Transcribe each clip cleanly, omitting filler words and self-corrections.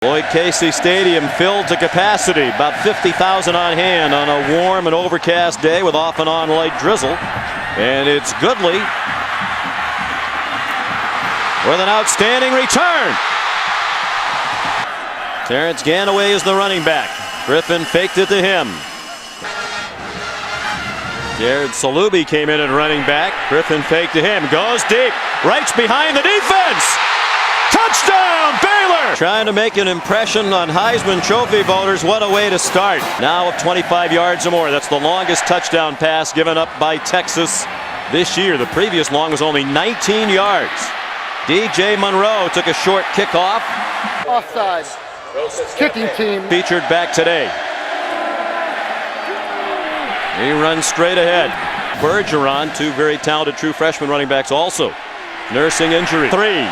Lloyd Casey Stadium filled to capacity, about 50,000 on hand on a warm and overcast day with off and on light drizzle. And it's Goodley with an outstanding return. Terrence Ganaway is the running back. Griffin faked it to him. Jared Salubi came in at running back. Griffin faked to him. Goes deep. Rights behind the defense. Touchdown, Baylor! Trying to make an impression on Heisman Trophy voters. What a way to start. Now of 25 yards or more. That's the longest touchdown pass given up by Texas this year. The previous long was only 19 yards. DJ Monroe took a short kickoff. Offside. Kicking team. Featured back today. He runs straight ahead. Bergeron, two very talented true freshman running backs also. Nursing injury. 3.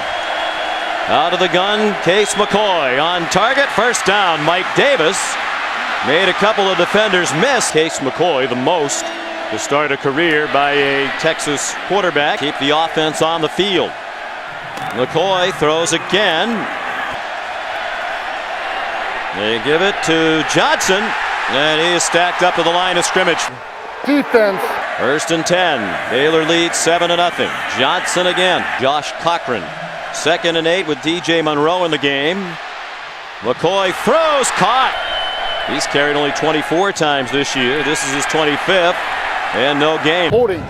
Out of the gun, Case McCoy on target. First down, Mike Davis. Made a couple of defenders miss. Case McCoy, the most to start a career by a Texas quarterback. Keep the offense on the field. McCoy throws again. They give it to Johnson, and he is stacked up to the line of scrimmage. Defense. 1st and 10. Baylor leads 7-0. Johnson again. Josh Cochran. 2nd and 8 with DJ Monroe in the game. McCoy throws, caught. He's carried only 24 times this year. This is his 25th, and no gain. Holding.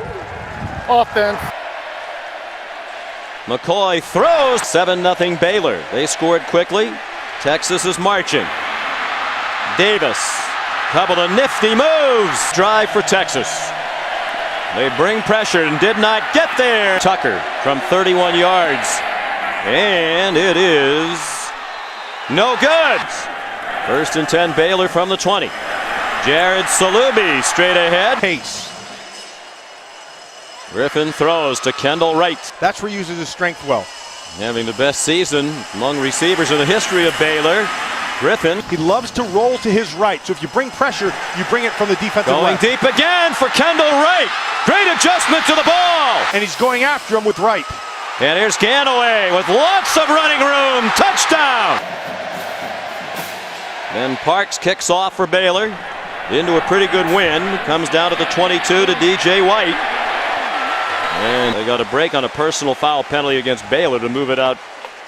Offense. McCoy throws. 7-0 Baylor. They scored quickly. Texas is marching. Davis. Couple of nifty moves. Drive for Texas. They bring pressure and did not get there. Tucker from 31 yards. And it is no good. 1st and 10 Baylor from the 20. Jared Salubi straight ahead. Pace. Griffin throws to Kendall Wright. That's where he uses his strength well. Having the best season among receivers in the history of Baylor. Griffin. He loves to roll to his right. So if you bring pressure, you bring it from the defensive Going left. deep again for Kendall Wright. Great adjustment to the ball. And he's going after him with right. And here's Ganaway with lots of running room. Touchdown. Then Parks kicks off for Baylor into a pretty good win. Comes down to the 22 to DJ White. And they got a break on a personal foul penalty against Baylor to move it out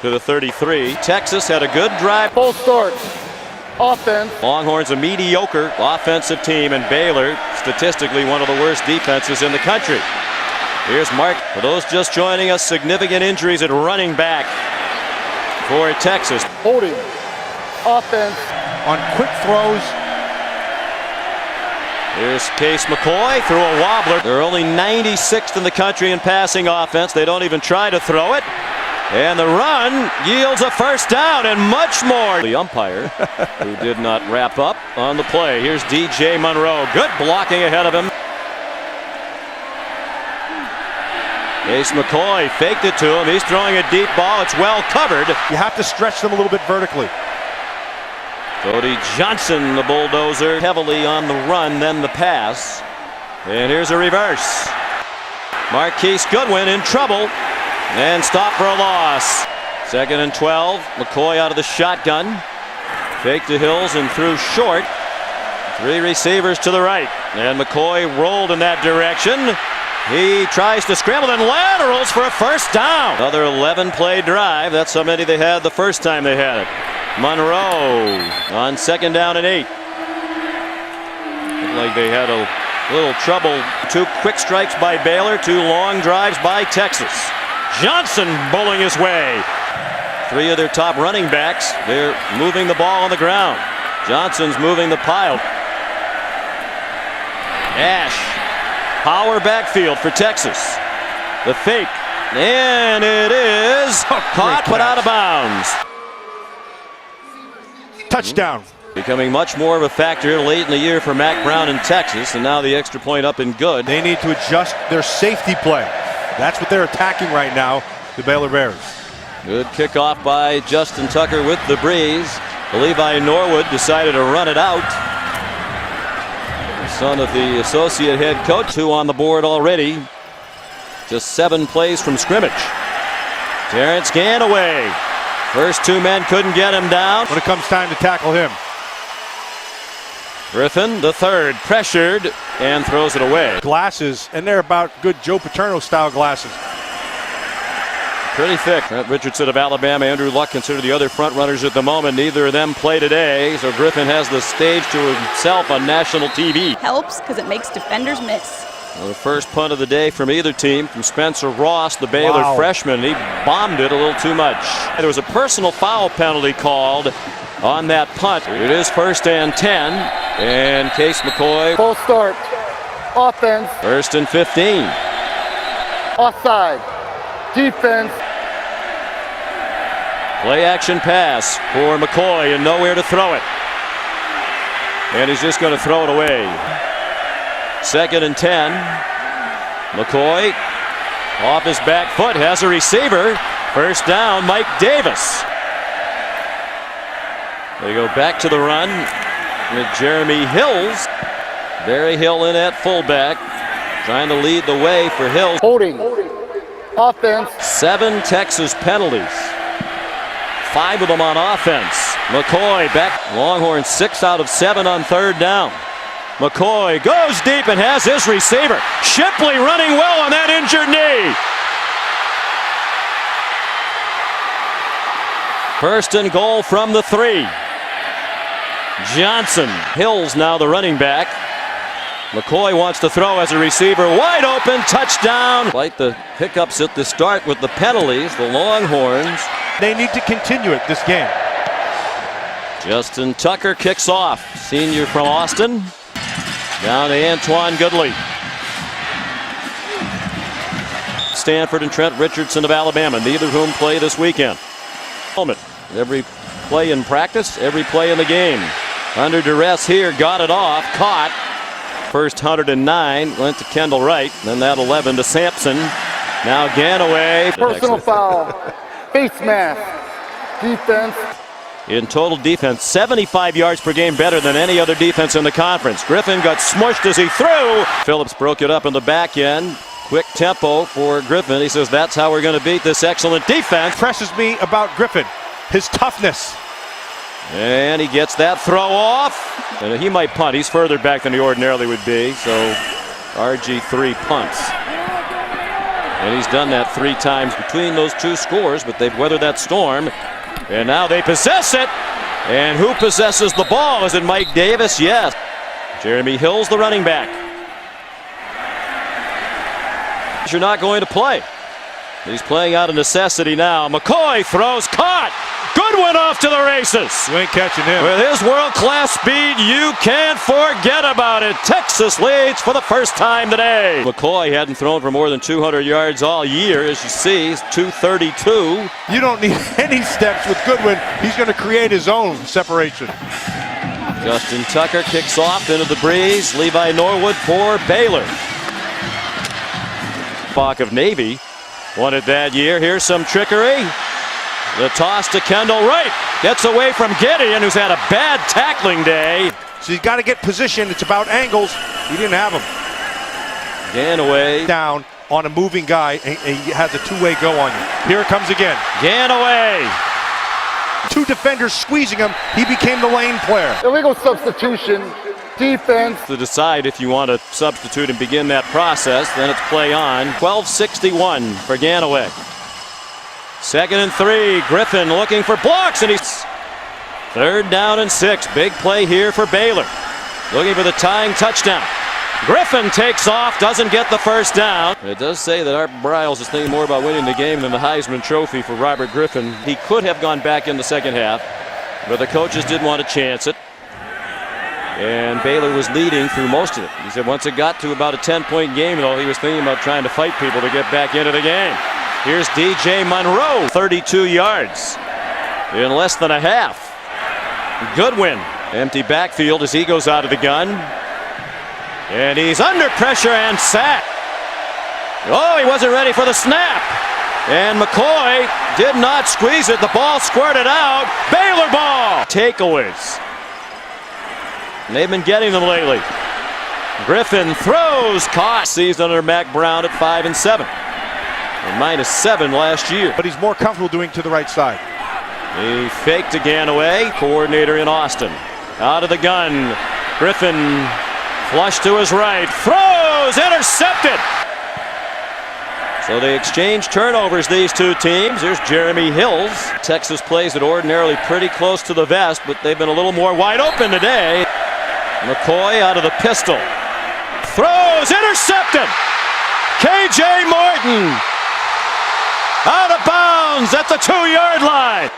to the 33. Texas had a good drive. Full start. Offense. Longhorns a mediocre offensive team, and Baylor statistically one of the worst defenses in the country. Here's Mark. For those just joining us, significant injuries at running back for Texas. Holding. Offense. On quick throws. Here's Case McCoy through a wobbler. They're only 96th in the country in passing offense. They don't even try to throw it. And the run yields a first down and much more. The umpire who did not wrap up on the play. Here's DJ Monroe. Good blocking ahead of him. Case McCoy faked it to him. He's throwing a deep ball. It's well covered. You have to stretch them a little bit vertically. Cody Johnson, the bulldozer, heavily on the run, then the pass. And here's a reverse. Marquise Goodwin in trouble and stopped for a loss. 2nd and 12. McCoy out of the shotgun. Fake to Hills and threw short. 3 receivers to the right. And McCoy rolled in that direction. He tries to scramble and laterals for a first down. Another 11-play drive. That's how many they had the first time they had it. Monroe on 2nd down and 8. Looked like they had a little trouble. 2 quick strikes by Baylor, 2 long drives by Texas. Johnson bowling his way. 3 of their top running backs, they're moving the ball on the ground. Johnson's moving the pile. Ash, power backfield for Texas. The fake, and it is caught but out of bounds. Touchdown. Becoming much more of a factor late in the year for Mack Brown in Texas, and now the extra point up and good. They need to adjust their safety play. That's what they're attacking right now, the Baylor Bears. Good kickoff by Justin Tucker with the breeze. Levi Norwood decided to run it out. The son of the associate head coach, 2 on the board already. Just 7 plays from scrimmage. Terrence Ganaway First two men couldn't get him down. When it comes time to tackle him. Griffin, the third, pressured and throws it away. Glasses, and they're about good Joe Paterno style glasses. Pretty thick. Trent Richardson of Alabama, Andrew Luck considered the other front runners at the moment. Neither of them play today, so Griffin has the stage to himself on national TV. Helps because it makes defenders miss. Well, the first punt of the day from either team, from Spencer Ross, the Baylor freshman. He bombed it a little too much. There was a personal foul penalty called on that punt. It is 1st and 10, and Case McCoy. Full start. Offense. 1st and 15. Offside. Defense. Play action pass for McCoy and nowhere to throw it. And he's just going to throw it away. 2nd and 10. McCoy off his back foot, has a receiver. First down, Mike Davis. They go back to the run with Jeremy Hills. Barry Hill in at fullback, trying to lead the way for Hills. Holding. Offense. 7 Texas penalties. 5 of them on offense. McCoy back. Longhorns 6 out of 7 on 3rd down. McCoy goes deep and has his receiver. Shipley running well on that injured knee. 1st and goal from the 3. Johnson. Hills now the running back. McCoy wants to throw as a receiver. Wide open. Touchdown. Like the hiccups at the start with the penalties, the Longhorns. They need to continue it this game. Justin Tucker kicks off. Senior from Austin. Down to Antoine Goodley. Stanford and Trent Richardson of Alabama, neither of whom play this weekend. Every play in practice, every play in the game. Under duress here, got it off, caught. First 109 went to Kendall Wright, then that 11 to Sampson. Now Ganaway. Personal foul. Face mask. Defense. In total defense, 75 yards per game, better than any other defense in the conference. Griffin got smushed as he threw. Phillips broke it up in the back end. Quick tempo for Griffin. He says that's how we're going to beat this excellent defense. Impresses me about Griffin, his toughness. And he gets that throw off. And he might punt. He's further back than he ordinarily would be. So RG3 punts. And he's done that 3 times between those 2 scores, but they've weathered that storm. And now they possess it. And who possesses the ball? Is it Mike Davis? Yes. Jeremy Hills, the running back. You're not going to play. He's playing out of necessity now. McCoy throws, caught. Goodwin off to the races. You ain't catching him. With his world-class speed, you can't forget about it. Texas leads for the first time today. McCoy hadn't thrown for more than 200 yards all year. As you see, he's 232. You don't need any steps with Goodwin. He's going to create his own separation. Justin Tucker kicks off into the breeze. Levi Norwood for Baylor. Bach of Navy won it that year. Here's some trickery. The toss to Kendall Wright. Gets away from Gideon, who's had a bad tackling day. So you've got to get position. It's about angles. He didn't have them. Ganaway. Down on a moving guy, and he has a 2-way go on you. Here it comes again. Ganaway. 2 defenders squeezing him. He became the lane player. Illegal substitution. Defense. To decide if you want to substitute and begin that process, then it's play on. 12:61 for Ganaway. 2nd and 3. Griffin looking for blocks, and he's 3rd down and 6. Big play here for Baylor. Looking for the tying touchdown. Griffin takes off, doesn't get the first down. It does say that Art Briles is thinking more about winning the game than the Heisman Trophy for Robert Griffin. He could have gone back in the second half, but the coaches didn't want to chance it. And Baylor was leading through most of it. He said once it got to about a 10-point game, though, he was thinking about trying to fight people to get back into the game. Here's DJ Monroe, 32 yards in less than a half. Goodwin, empty backfield as he goes out of the gun. And he's under pressure and sacked. Oh, he wasn't ready for the snap. And McCoy did not squeeze it. The ball squirted out. Baylor ball. Takeaways. And they've been getting them lately. Griffin throws, caught. Seized under Mac Brown at 5 and 7. And -7 last year. But he's more comfortable doing it to the right side. He faked again away. Coordinator in Austin. Out of the gun. Griffin flush to his right. Throws. Intercepted. So they exchange turnovers, these two teams. There's Jeremy Hills. Texas plays it ordinarily pretty close to the vest, but they've been a little more wide open today. McCoy out of the pistol. Throws. Intercepted. KJ Morton. Out of bounds at the 2-yard line.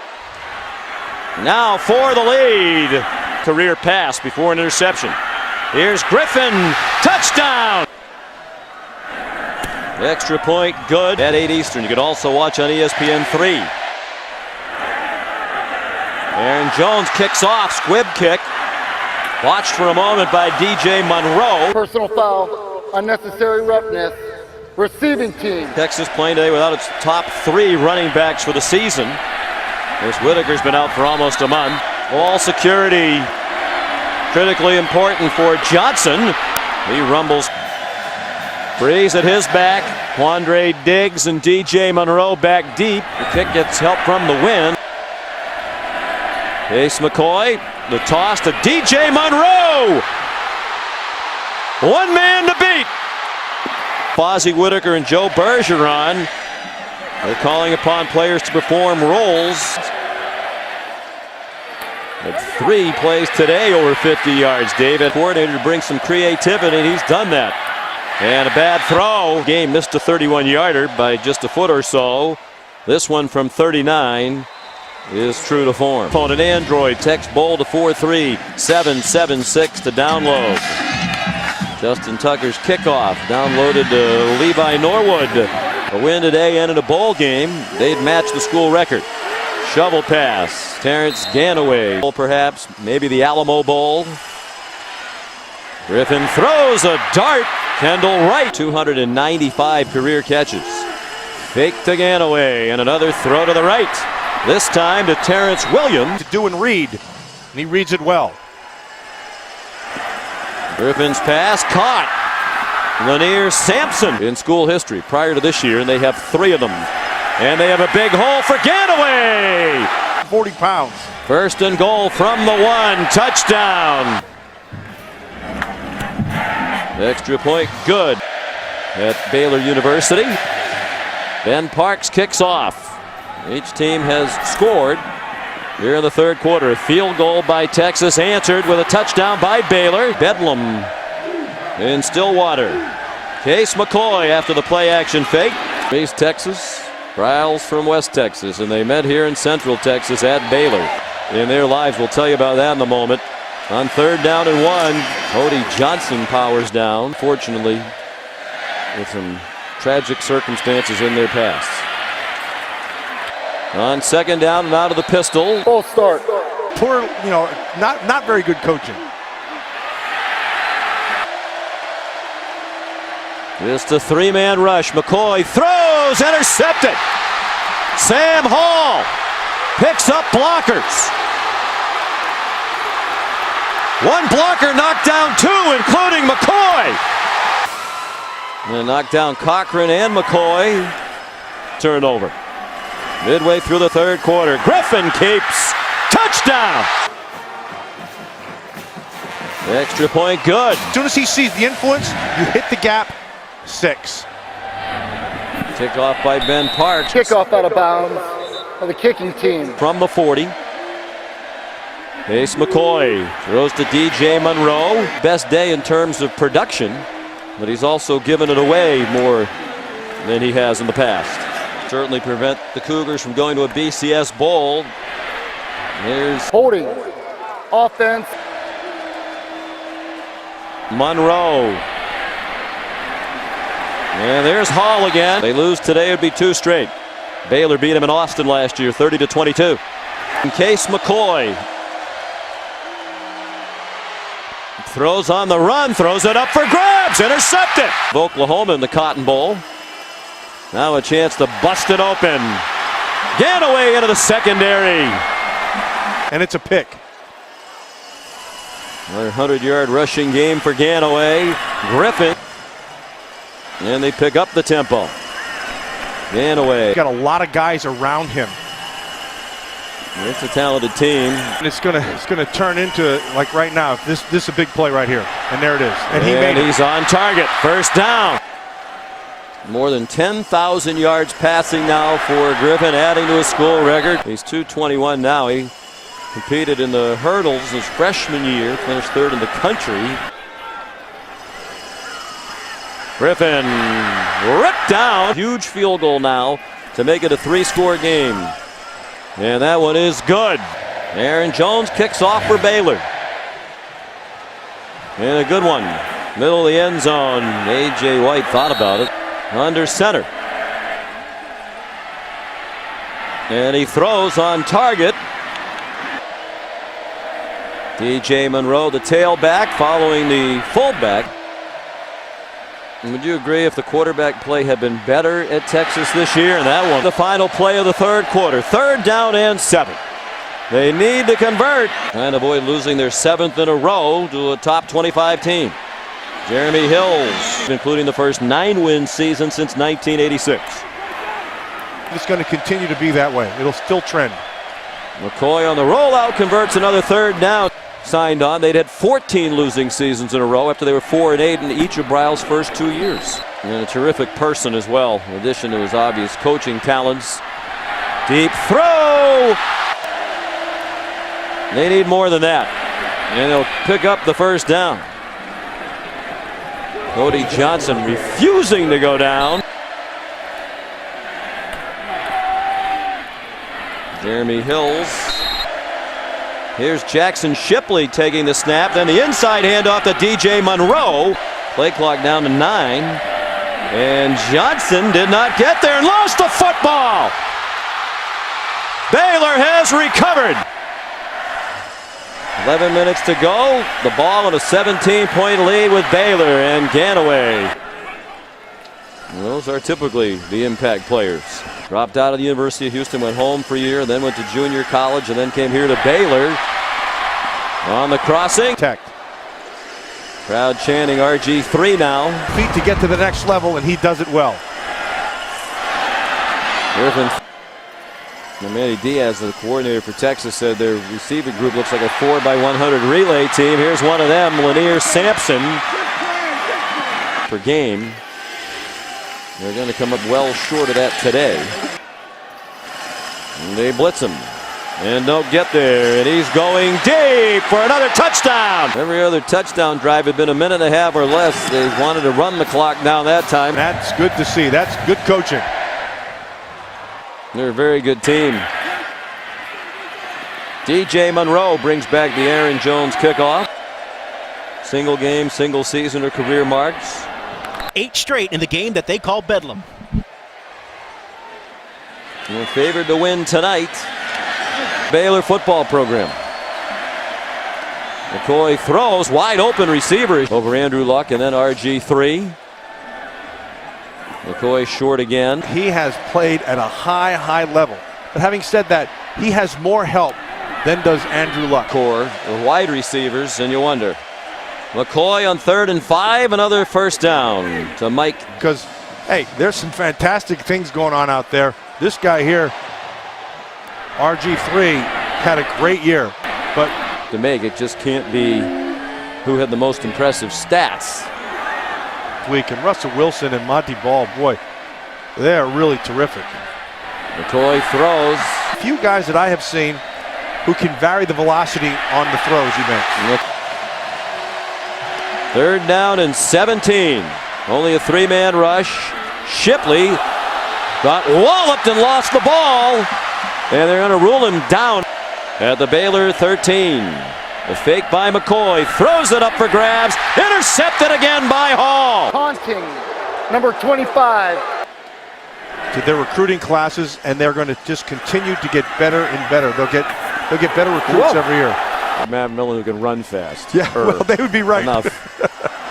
Now for the lead. Career pass before an interception. Here's Griffin. Touchdown. Extra point good at 8 Eastern. You can also watch on ESPN3. Aaron Jones kicks off. Squib kick. Watched for a moment by DJ Monroe. Personal foul, unnecessary roughness. Receiving team. Texas playing today without its top 3 running backs for the season. As Whitaker's been out for almost a month. All security critically important for Johnson. He rumbles. Breeze at his back. Quandre Diggs and DJ Monroe back deep. The kick gets help from the wind. Case McCoy. The toss to DJ Monroe. One man to beat. Fozzie Whitaker and Joe Bergeron. They're calling upon players to perform roles. With 3 plays today over 50 yards. David, coordinator, to bring some creativity, and he's done that. And a bad throw. Game missed a 31-yarder by just a foot or so. This one from 39 is true to form. Phone and Android. Text bowl to 43776 to download. Justin Tucker's kickoff downloaded to Levi Norwood. A win today and in a bowl game, they'd match the school record. Shovel pass. Terrence Ganaway. Perhaps maybe the Alamo Bowl. Griffin throws a dart. Kendall Wright. 295 career catches. Fake to Ganaway and another throw to the right. This time to Terrence Williams. To do and read, and he reads it well. Griffin's pass caught. Lanier Sampson in school history prior to this year, and they have 3 of them. And they have a big hole for Ganaway. 40 pounds. First and goal from the 1. Touchdown. Extra point good at Baylor University. Ben Parks kicks off. Each team has scored here in the 3rd quarter. A field goal by Texas answered with a touchdown by Baylor. Bedlam in Stillwater. Case McCoy after the play action fake. East Texas, Riles from West Texas, and they met here in Central Texas at Baylor in their lives. We'll tell you about that in a moment. On 3rd down and 1, Cody Johnson powers down, fortunately with some tragic circumstances in their past. On 2nd down and out of the pistol. Full start. Poor, not very good coaching. Just a 3-man rush. McCoy throws, intercepted. Sam Hall picks up blockers. One blocker knocked down 2, including McCoy. And knocked down Cochran and McCoy. Turnover. Midway through the 3rd quarter. Griffin keeps. Touchdown. Extra point good. As soon as he sees the influence, you hit the gap. 6. Kickoff by Ben Parks. Kickoff out of bounds of the kicking team. From the 40. Case McCoy throws to DJ Monroe. Best day in terms of production, but he's also given it away more than he has in the past. Certainly prevent the Cougars from going to a BCS bowl. Here's Holding. Offense. Monroe. And there's Hall again. They lose today, it would be 2 straight. Baylor beat him in Austin last year, 30-22. In Case McCoy throws on the run, throws it up for grabs, intercepted. Oklahoma in the Cotton Bowl. Now a chance to bust it open. Ganaway into the secondary. And it's a pick. Another 100-yard rushing game for Ganaway. Griffin. And they pick up the tempo. Ganaway. Got a lot of guys around him. It's a talented team. And it's gonna turn into, like right now, this is a big play right here. And there it is. And he made it. He's on target. First down. More than 10,000 yards passing now for Griffin, adding to his school record. He's 221 now. He competed in the hurdles his freshman year, finished third in the country. Griffin ripped down. Huge field goal now to make it a 3-score game. And that one is good. Aaron Jones kicks off for Baylor. And a good one. Middle of the end zone. A.J. White thought about it. Under center. And he throws on target. DJ Monroe, the tailback, following the fullback. Would you agree if the quarterback play had been better at Texas this year? And that one, the final play of the third quarter. 3rd down and 7. They need to convert and avoid losing their 7th in a row to a top 25 team. Jeremy Hills, including the first 9-win season since 1986. It's going to continue to be that way. It'll still trend. McCoy on the rollout converts another 3rd down. Signed on. They'd had 14 losing seasons in a row after they were 4-8 in each of Bryle's first 2 years. And a terrific person as well, in addition to his obvious coaching talents. Deep throw! They need more than that. And they'll pick up the first down. Cody Johnson refusing to go down. Jeremy Hills. Here's Jackson Shipley taking the snap. Then the inside handoff to DJ Monroe. Play clock down to 9. And Johnson did not get there and lost the football. Baylor has recovered. 11 minutes to go. The ball in a 17-point lead with Baylor and Ganaway. Those are typically the impact players. Dropped out of the University of Houston, went home for a year, then went to junior college, and then came here to Baylor. On the crossing. Tech. Crowd chanting RG3 now. Feet to get to the next level, and he does it well. Griffin. And Manny Diaz, the coordinator for Texas, said their receiving group looks like a 4x100 relay team. Here's one of them, Lanier Sampson, per game. They're going to come up well short of that today. And they blitz him. And don't get there. And he's going deep for another touchdown. Every other touchdown drive had been a minute and a half or less. They wanted to run the clock down that time. That's good to see. That's good coaching. They're a very good team. DJ Monroe brings back the Aaron Jones kickoff. Single game, single season or career marks. 8 straight in the game that they call Bedlam. We're favored to win tonight. Baylor football program. McCoy throws, wide open receiver over Andrew Luck, and then RG3. McCoy short again. He has played at a high level. But having said that, he has more help than does Andrew Luck. Core, the wide receivers, and you wonder. McCoy on 3rd and 5, another first down to Mike. Because, hey, there's some fantastic things going on out there. This guy here, RG3, had a great year, but to make it just can't be who had the most impressive stats. Week and Russell Wilson and Monty Ball, boy, they are really terrific. McCoy throws. Few guys that I have seen who can vary the velocity on the throws he makes. 3rd down and 17. Only a 3-man rush. Shipley got walloped and lost the ball. And they're going to rule him down at the Baylor 13. The fake by McCoy. Throws it up for grabs. Intercepted again by Hall. Taunting, number 25. To their recruiting classes, and they're going to just continue to get better and better. They'll get better recruits every year. Matt Millen who can run fast. Yeah, well, they would be right. Enough.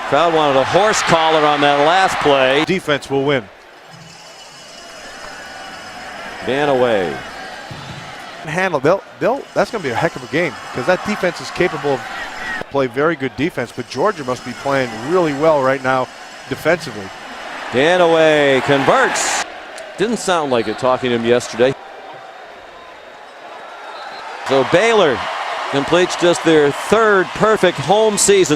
Crowd wanted a horse collar on that last play. Defense will win. Ganaway. Handle. That's going to be a heck of a game because that defense is capable of play very good defense. But Georgia must be playing really well right now defensively. Ganaway converts. Didn't sound like it talking to him yesterday. So Baylor completes just their third perfect home season.